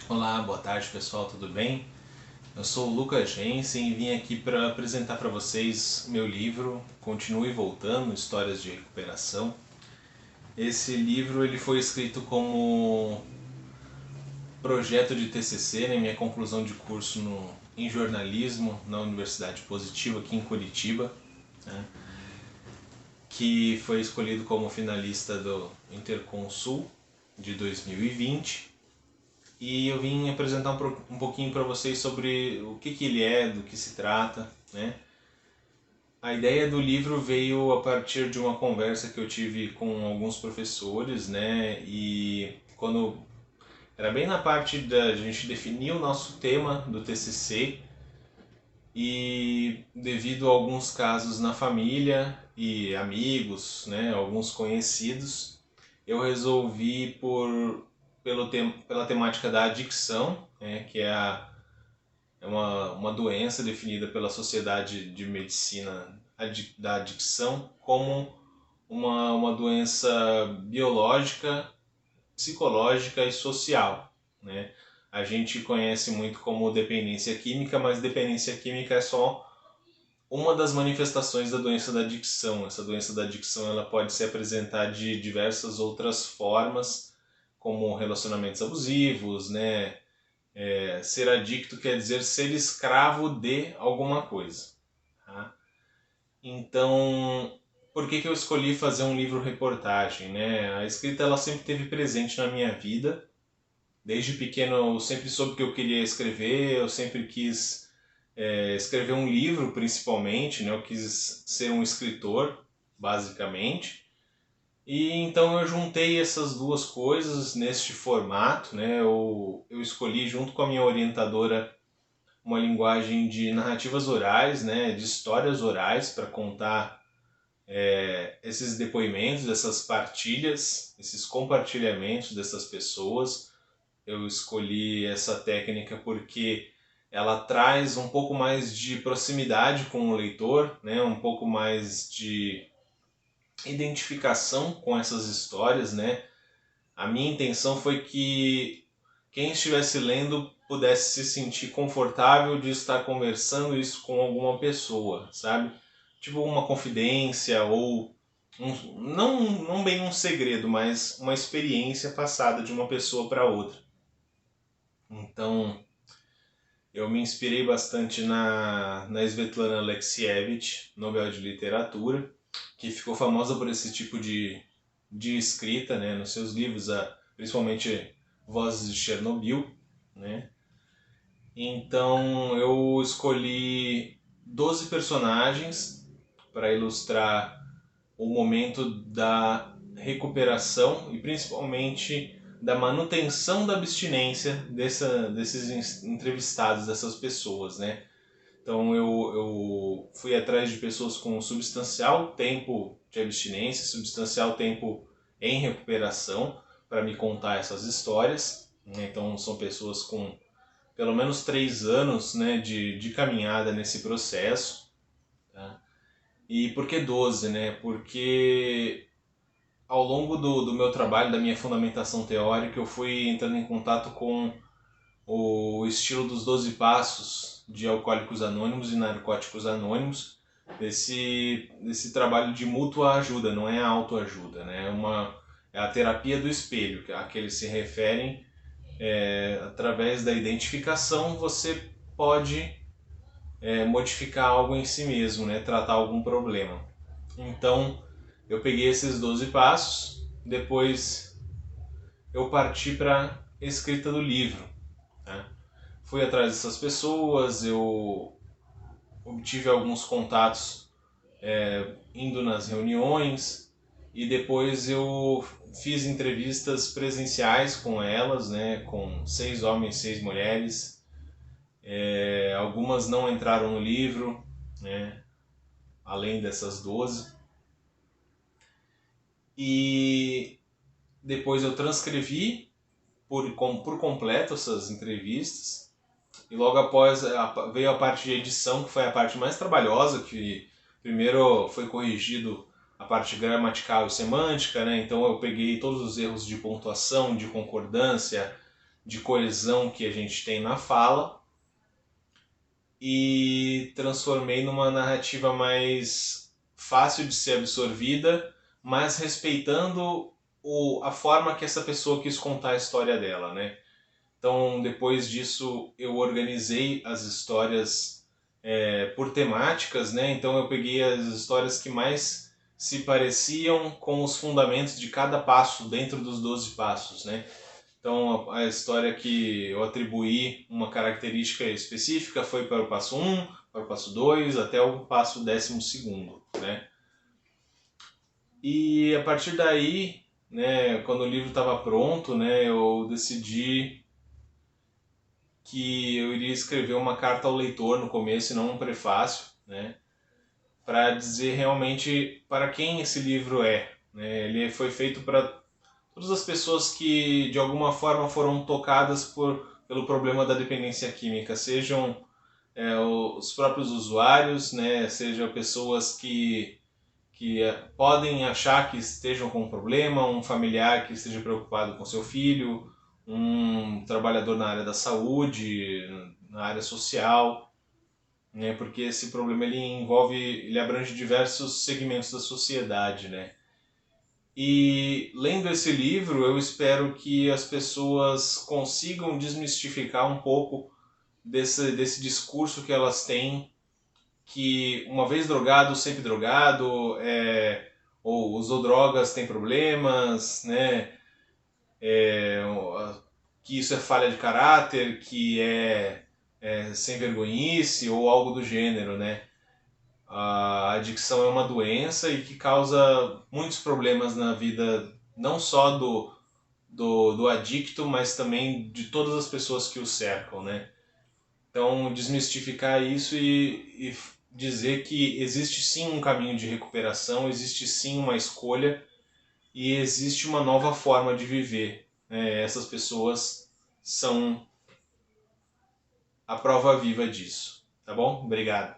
Olá, boa tarde pessoal, tudo bem? Eu sou o Lucas Jensen e vim aqui para apresentar para vocês meu livro Continue Voltando, Histórias de Recuperação. Esse livro ele foi escrito como projeto de TCC, né, minha conclusão de curso em jornalismo na Universidade Positiva aqui em Curitiba, né, que foi escolhido como finalista do Interconsul de 2020. E eu vim apresentar um pouquinho para vocês sobre o que ele é, do que se trata, né? A ideia do livro veio a partir de uma conversa que eu tive com alguns professores, né? E quando era bem na parte da gente definir o nosso tema do TCC e devido a alguns casos na família e amigos, né, alguns conhecidos, eu resolvi pela temática da adicção, né, que é uma doença definida pela Sociedade de Medicina da Adicção como uma doença biológica, psicológica e social, né? A gente conhece muito como dependência química, mas dependência química é só uma das manifestações da doença da adicção. Essa doença da adicção ela pode se apresentar de diversas outras formas, como relacionamentos abusivos, né? Ser adicto quer dizer ser escravo de alguma coisa. Tá? Então, por que eu escolhi fazer um livro-reportagem? Né? A escrita ela sempre esteve presente na minha vida. Desde pequeno eu sempre soube que eu queria escrever, eu sempre quis escrever um livro principalmente, né? Eu quis ser um escritor, basicamente. E então eu juntei essas duas coisas neste formato, né? Eu escolhi junto com a minha orientadora uma linguagem de narrativas orais, né? De histórias orais para contar esses depoimentos, essas partilhas, esses compartilhamentos dessas pessoas. Eu escolhi essa técnica porque ela traz um pouco mais de proximidade com o leitor, né? Um pouco mais de identificação com essas histórias, né? A minha intenção foi que quem estivesse lendo pudesse se sentir confortável de estar conversando isso com alguma pessoa, sabe? Tipo uma confidência ou não bem um segredo, mas uma experiência passada de uma pessoa para outra. Então, eu me inspirei bastante na Svetlana Alexievich, Nobel de Literatura, que ficou famosa por esse tipo de escrita, né, nos seus livros, principalmente Vozes de Chernobyl, né? Então eu escolhi 12 personagens para ilustrar o momento da recuperação e principalmente da manutenção da abstinência desses entrevistados, dessas pessoas, né? Então eu fui atrás de pessoas com substancial tempo de abstinência, substancial tempo em recuperação para me contar essas histórias, né? Então são pessoas com pelo menos 3 anos, né, de caminhada nesse processo. Tá? E por que 12? Né? Porque ao longo do meu trabalho, da minha fundamentação teórica, eu fui entrando em contato com o estilo dos 12 passos de Alcoólicos Anônimos e Narcóticos Anônimos, desse trabalho de mútua ajuda, não é autoajuda, né? É a terapia do espelho, a que eles se referem. Através da identificação, você pode modificar algo em si mesmo, né? Tratar algum problema. Então, eu peguei esses 12 passos, depois eu parti para escrita do livro. Né? Fui atrás dessas pessoas, eu obtive alguns contatos indo nas reuniões e depois eu fiz entrevistas presenciais com elas, né, com 6 homens, 6 mulheres. Algumas não entraram no livro, né, além dessas 12. E depois eu transcrevi por completo essas entrevistas. E logo após veio a parte de edição, que foi a parte mais trabalhosa, que primeiro foi corrigido a parte gramatical e semântica, né? Então eu peguei todos os erros de pontuação, de concordância, de coesão que a gente tem na fala e transformei numa narrativa mais fácil de ser absorvida, mas respeitando a forma que essa pessoa quis contar a história dela, né? Então, depois disso, eu organizei as histórias por temáticas, né? Então, eu peguei as histórias que mais se pareciam com os fundamentos de cada passo dentro dos 12 passos, né? Então, a história que eu atribuí uma característica específica foi para o passo 1, para o passo 2, até o passo 12º, né? E a partir daí, né, quando o livro estava pronto, né, eu decidi que eu iria escrever uma carta ao leitor no começo e não um prefácio, né, para dizer realmente para quem esse livro é, né? Ele foi feito para todas as pessoas que de alguma forma foram tocadas pelo problema da dependência química, sejam os próprios usuários, né, sejam pessoas que podem achar que estejam com um problema, um familiar que esteja preocupado com seu filho, um trabalhador na área da saúde, na área social, né, porque esse problema ele abrange diversos segmentos da sociedade, né. E lendo esse livro, eu espero que as pessoas consigam desmistificar um pouco desse discurso que elas têm, que uma vez drogado, sempre drogado, ou usou drogas, tem problemas, né? Que isso é falha de caráter, que é sem vergonhice ou algo do gênero, né? A adicção é uma doença e que causa muitos problemas na vida, não só do adicto, mas também de todas as pessoas que o cercam, né? Então, desmistificar isso e dizer que existe sim um caminho de recuperação, existe sim uma escolha e existe uma nova forma de viver, né? Essas pessoas são a prova viva disso. Tá bom? Obrigado.